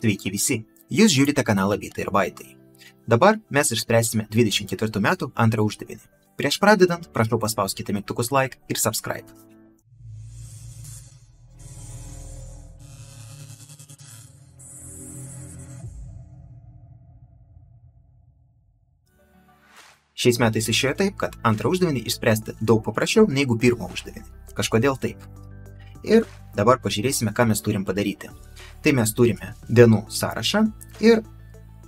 Sveiki visi, jūs žiūrite kanalą Bitai ir Baitai. Dabar mes išspręsime 24 metų antrą uždavinį. Prieš pradedant, prašau paspauskite mygtukus like ir subscribe. Šiais metais išėjo taip, kad antrą uždavinį išspręsti daug paprasčiau negu pirmą uždavinį. Kažkodėl taip. Ir dabar pažiūrėsime, ką mes turim padaryti. Tai mes turime dienų sąrašą ir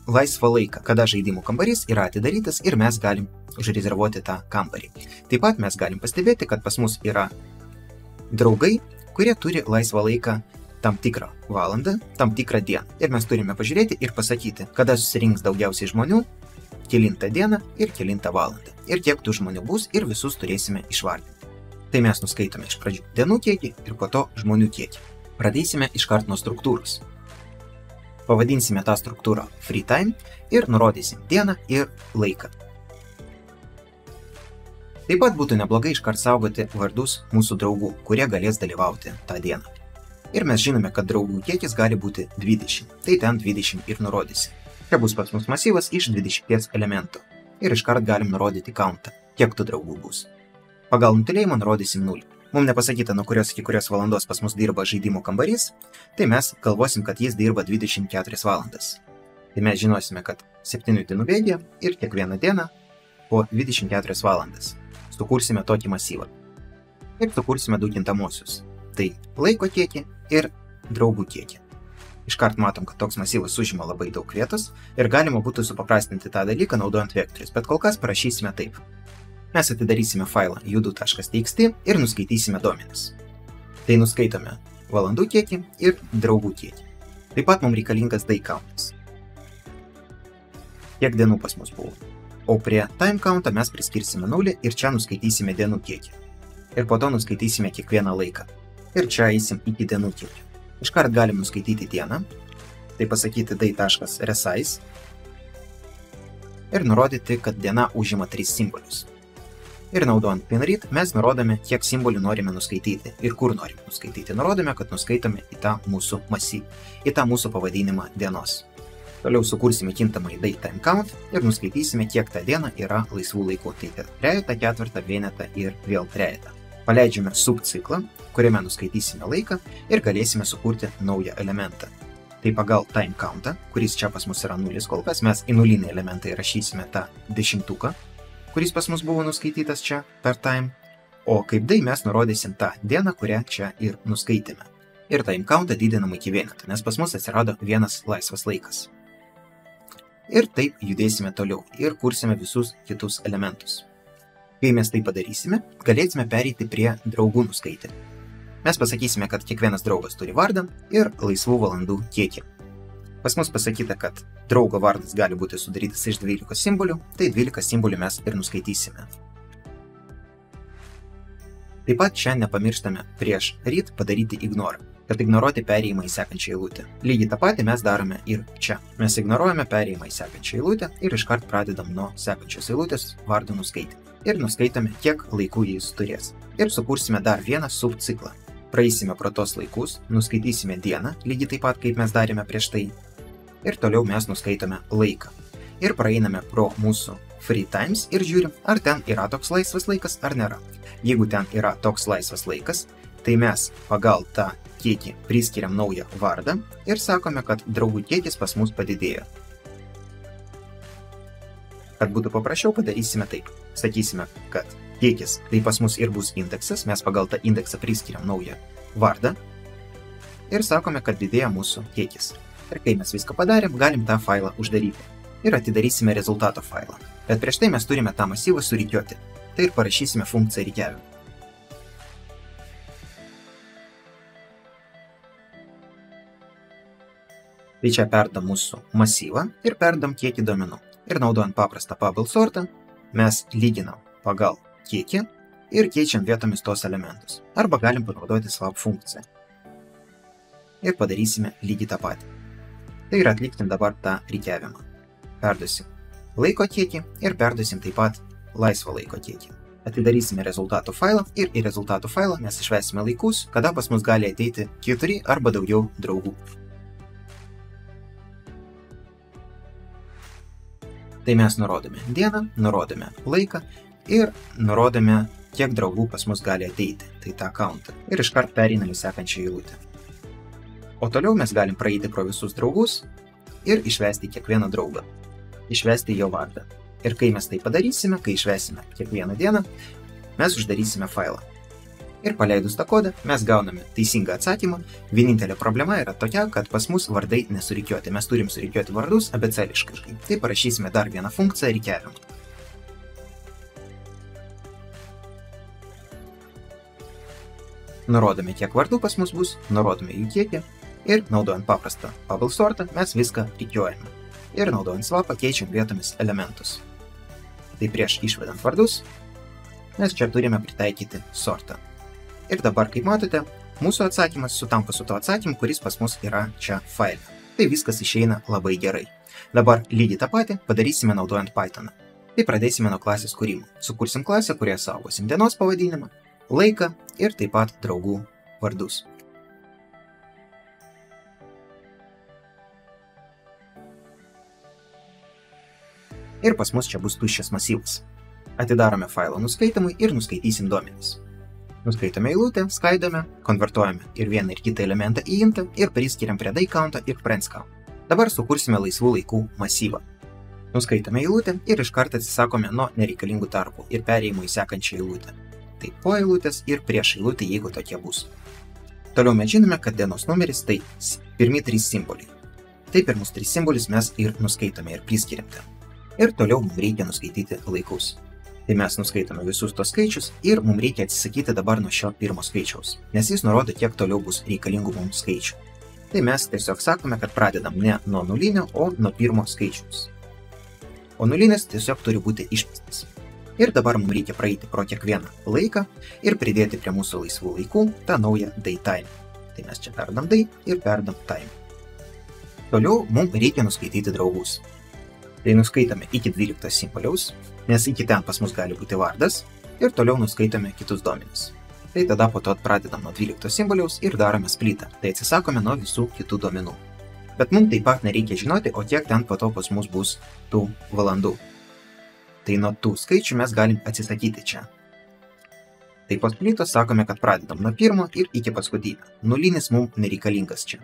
laisvą laiką, kada žaidimų kambarys yra atidarytas ir mes galim užrezervuoti tą kambarį. Taip pat mes galim pastebėti, kad pas mus yra draugai, kurie turi laisvą laiką tam tikrą valandą, tam tikrą dieną. Ir mes turime pažiūrėti ir pasakyti, kada susirinks daugiausiai žmonių, kelintą dieną ir kelintą valandą. Ir kiek tų žmonių bus ir visus turėsime išvardinti. Tai mes nuskaitome iš pradžių dienų kiekį ir po to žmonių kiekį. Pradėsime iškart nuo struktūros. Pavadinsime tą struktūrą Free Time ir nurodysim dieną ir laiką. Taip pat būtų neblogai iškart saugoti vardus mūsų draugų, kurie galės dalyvauti tą dieną. Ir mes žinome, kad draugų kiekis gali būti 20, tai ten 20 ir nurodysim. Čia bus pas mus masyvas iš 20 elementų. Ir iškart galim nurodyti countą, kiek tų draugų bus. Pagal nutylėjimą nurodysim 0. Mums nepasakyta, nuo kurios iki kurios valandos pas mus dirba žaidimų kambarys, tai mes galvosim, kad jis dirba 24 valandas. Tai mes žinosime, kad 7 dienų bėgyje ir kiekvieną dieną po 24 valandas sukursime tokį masyvą. Ir sukursime du kintamosius. Tai laiko kiekį ir draugų kiekį. Iškart matom, kad toks masyvas užima labai daug vietos ir galima būtų supaprastinti tą dalyką naudojant vektorius, bet kol kas parašysime taip. Mes atidarysime failą judu.txt ir nuskaitysime duomenis. Tai nuskaitome valandų kiekį ir draugų kiekį. Taip pat mums reikalingas day countas. Kiek dienų pas mus buvo. O prie time countą mes priskirsime 0 ir čia nuskaitysime dienų kiekį. Ir po to nuskaitysime kiekvieną laiką. Ir čia eisim iki dienų kiekį. Iškart galim nuskaityti dieną. Tai pasakyti day.resize. Ir nurodyti, kad diena užima 3 simbolius. Ir naudojant pinread mes nurodome, kiek simbolių norime nuskaityti ir kur norime nuskaityti. Nurodome, kad nuskaitome į tą mūsų masyvą, į tą mūsų pavadinimą dienos. Toliau sukursime kintamąjį daytime count ir nuskaitysime, kiek tą dieną yra laisvų laikų. Tai trejetą, ketvirtą, vienetą ir vėl trejetą. Paleidžiame subciklą, kuriame nuskaitysime laiką ir galėsime sukurti naują elementą. Tai pagal time countą, kuris čia pas mus yra 0 kol kas, mes į nulinį elementą įrašysime tą dešimtuką, kuris pas mus buvo nuskaitytas čia per time, o kaip day mes nurodysim tą dieną, kurią čia ir nuskaitėme. Ir time countą didinam iki vieneto, nes pas mus atsirado vienas laisvas laikas. Ir taip judėsime toliau ir kursime visus kitus elementus. Kai mes tai padarysime, galėsime pereiti prie draugų nuskaitimo. Mes pasakysime, kad kiekvienas draugas turi vardą ir laisvų valandų kiekį. Pas mus pasakyta, kad draugo vardas gali būti sudarytas iš 12 simbolių, tai 12 simbolių mes ir nuskaitysime. Taip pat čia nepamirštame prieš read padaryti ignore, kad ignoruoti perėjimą į sekančią eilutę. Lygiai tą patį mes darome ir čia. Mes ignoruojame perėjimą į sekančią eilutę ir iškart pradedam nuo sekančios eilutės vardo nuskaitymą. Ir nuskaitome, kiek laikų jis turės. Ir sukursime dar vieną subciklą. Praeisime pro tos laikus, nuskaitysime dieną, lygiai taip pat, kaip mes darėme prieš tai. Ir toliau mes nuskaitome laiką. Ir praeiname pro mūsų free times ir žiūrim, ar ten yra toks laisvas laikas ar nėra. Jeigu ten yra toks laisvas laikas, tai mes pagal tą kiekį priskiriam naują vardą ir sakome, kad draugų kiekis pas mus padidėjo. Kad būtų paprasčiau, padarysime taip. Sakysime, kad kiekis tai pas mus ir bus indeksas, mes pagal tą indeksą priskiriam naują vardą ir sakome, kad didėja mūsų kiekis. Ir kai mes viską padarėm, galim tą failą uždaryti. Ir atidarysime rezultato failą. Bet prieš tai mes turime tą masyvą surikiuoti. Tai ir parašysime funkciją rikiavimo. Tai čia perdam mūsų masyvą ir perdam kiekį duomenų. Ir naudojant paprastą bubble sortą, mes lyginam pagal kiekį ir keičiam vietomis tos elementus. Arba galim panaudoti swap funkciją. Ir padarysime lygiai tą patį. Tai ir atliktim dabar tą rikiavimą. Perduosim laiko kiekį ir perduosim taip pat laisvą laiko kiekį. Atidarysime rezultatų failą ir į rezultatų failą mes išvesime laikus, kada pas mus gali ateiti 4 arba daugiau draugų. Tai mes nurodome dieną, nurodome laiką ir nurodome, kiek draugų pas mus gali ateiti, tai tą countą. Ir iškart pereinam į sekančią eilutę. O toliau mes galim praeiti pro visus draugus ir išvesti kiekvieną draugą. Išvesti jo vardą. Ir kai mes tai padarysime, kai išvesime kiekvieną dieną, mes uždarysime failą. Ir paleidus tą kodą, mes gauname teisingą atsakymą. Vienintelė problema yra tokia, kad pas mus vardai nesurikiuoti. Mes turim surikiuoti vardus abecėliškai. Tai parašysime dar vieną funkciją rikiavimą. Nurodome, kiek vardų pas mus bus, nurodome jų kiekį ir naudojant paprastą bubble sortą mes viską rikiuojame. Ir naudojant swapą keičiam vietomis elementus. Tai prieš išvedant vardus, mes čia turime pritaikyti sortą. Ir dabar, kaip matote, mūsų atsakymas sutampa su to atsakymu, kuris pas mus yra čia faile. Tai viskas išeina labai gerai. Dabar lygiai tą patį padarysime naudojant Pythoną. Tai pradėsime nuo klasės kūrimo. Sukursim klasę, kurioje saugosim dienos pavadinimą, laiką ir taip pat draugų vardus. Ir pas mus čia bus tuščias masyvas. Atidarome failą nuskaitimui ir nuskaitysim duomenis. Nuskaitome eilutę, skaidome, konvertuojame ir vieną ir kitą elementą į intą ir priskiriam prie day countą ir friends count. Dabar sukursime laisvų laikų masyvą. Nuskaitome eilutę ir iškart atsisakome nuo nereikalingų tarpų ir perėjimo į sekančią eilutę. Tai po eilutės ir prieš eilutę, jeigu tokie bus. Toliau mes žinome, kad dienos numeris tai pirmi 3 simboliai. Tai pirmus 3 simbolius mes ir nuskaitome ir priskiriam ten. Ir toliau mums reikia nuskaityti laikus. Tai mes nuskaitome visus tos skaičius ir mums reikia atsisakyti dabar nuo šio pirmo skaičiaus, nes jis nurodo, kiek toliau bus reikalingų mums skaičių. Tai mes tiesiog sakome, kad pradedam ne nuo nulinio, o nuo pirmo skaičiaus. O nulinis tiesiog turi būti išmestas. Ir dabar mums reikia praeiti pro kiekvieną laiką ir pridėti prie mūsų laisvų laikų tą naują day time. Tai mes čia perdam day ir perdam time. Toliau mums reikia nuskaityti draugus. Tai nuskaitome iki 12 simboliaus, nes iki ten pas mus gali būti vardas ir toliau nuskaitome kitus duomenis. Tai tada po to pradedam nuo 12 simboliaus ir darome splitą, tai atsisakome nuo visų kitų duomenų. Bet mums taip pat nereikia žinoti, o kiek ten po to pas mus bus tų valandų. Tai nuo tų skaičių mes galim atsisakyti čia. Tai po splitos sakome, kad pradedam nuo pirmo ir iki paskutinio. Nulinis mums nereikalingas čia.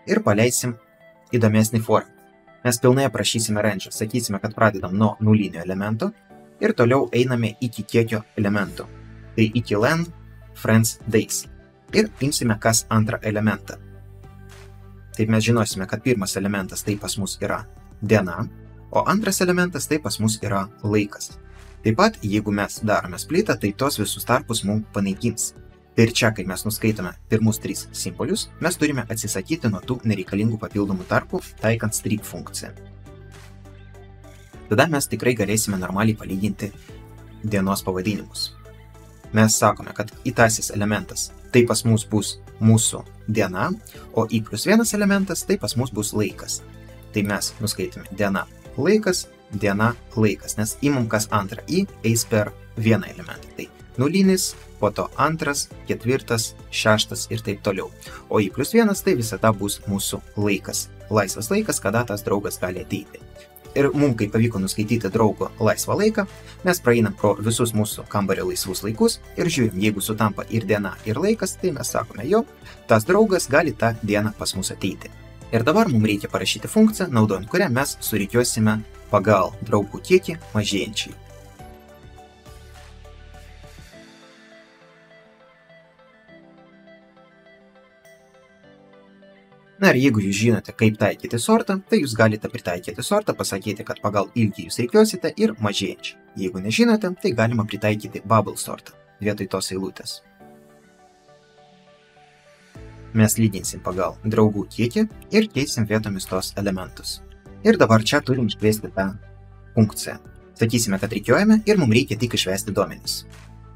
Ir paleisim įdomesnį formą. Mes pilnai aprašysime range, sakysime, kad pradedam nuo nulinio elemento ir toliau einame iki kiekio elemento. Tai iki len, friends, days. Ir imsime kas antrą elementą. Taip mes žinosime, kad pirmas elementas tai pas mus yra diena, o antras elementas tai pas mus yra laikas. Taip pat, jeigu mes darome splitą, tai tos visus tarpus mums panaikins. Ir čia, kai mes nuskaitome pirmus 3 simbolius, mes turime atsisakyti nuo tų nereikalingų papildomų tarpų, taikant strip funkciją. Tada mes tikrai galėsime normaliai palyginti dienos pavadinimus. Mes sakome, kad įtasis elementas tai pas mus bus mūsų diena, o i+1 elementas tai pas mus bus laikas. Tai mes nuskaitome diena, laikas, nes imam kas antrą i eis per vieną elementą. Tai nulinis, po to antras, ketvirtas, šeštas ir taip toliau. O i+1 tai visada bus mūsų laikas. Laisvas laikas, kada tas draugas gali ateiti. Ir mums, kai pavyko nuskaityti draugo laisvą laiką, mes praeinam pro visus mūsų kambario laisvus laikus ir žiūrim, jeigu sutampa ir diena, ir laikas, tai mes sakome, jo, tas draugas gali tą dieną pas mus ateiti. Ir dabar mums reikia parašyti funkciją, naudojant kurią mes surikiuosime pagal draugų kiekį mažėjančiai. Na ir jeigu jūs žinote, kaip taikyti sortą, tai jūs galite pritaikyti sortą, pasakyti, kad pagal ilgį jūs reikiuosite ir mažėjančiai. Jeigu nežinote, tai galima pritaikyti bubble sortą vietoj tos eilutės. Mes lyginsim pagal draugų kiekį ir keisim vietomis tos elementus. Ir dabar čia turim išvesti tą funkciją. Sakysime, kad reikiuojame ir mums reikia tik išvesti duomenis.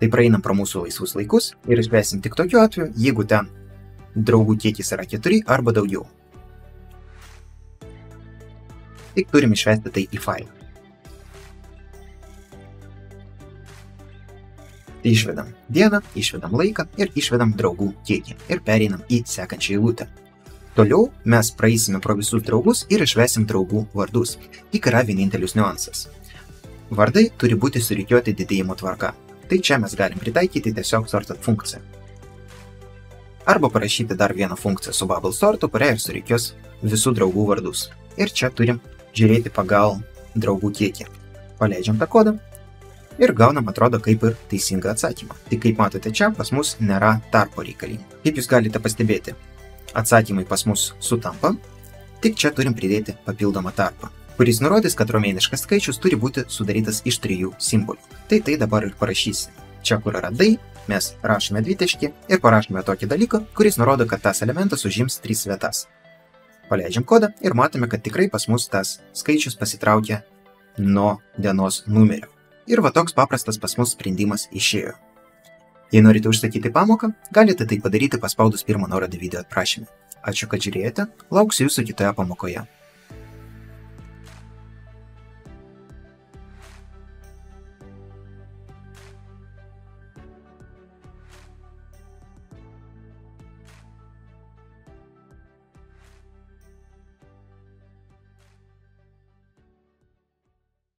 Tai praeinam pro mūsų laisvus laikus ir išvesim tik tokiu atveju, jeigu ten draugų kiekis yra 4 arba daugiau. Tik turim išvesti tai į failą. Tai išvedam dieną, išvedam laiką ir išvedam draugų kiekį ir pereinam į sekančią eilutę. Toliau mes praeisime pro visus draugus ir išvesim draugų vardus. Tik yra vienintelis niuansas. Vardai turi būti surikiuoti didėjimo tvarka. Tai čia mes galim pritaikyti tiesiog sorted funkciją. Arba parašyti dar vieną funkciją su bubble sortu, kurią ir surikios visų draugų vardus. Ir čia turim žiūrėti pagal draugų kiekį. Paleidžiam tą kodą ir gaunam, atrodo, kaip ir teisingą atsakymą. Tik kaip matote čia, pas mus nėra tarpo reikalingo. Kaip jūs galite pastebėti, atsakymai pas mus sutampa, tik čia turim pridėti papildomą tarpą, kuris nurodys, kad romėniškas skaičius turi būti sudarytas iš 3 simbolių. Tai dabar ir parašysime. Čia, kur yra dai, mes rašome dvitaškį ir parašome tokį dalyką, kuris nurodo, kad tas elementas užims 3 vietas. Paleidžiam kodą ir matome, kad tikrai pas mus tas skaičius pasitraukia nuo dienos numerio. Ir va toks paprastas pas mus sprendimas išėjo. Jei norite užsakyti pamoką, galite tai padaryti paspaudus pirmą nuorodą video aprašyme. Ačiū, kad žiūrėjote, lauksiu jūsų kitoje pamokoje.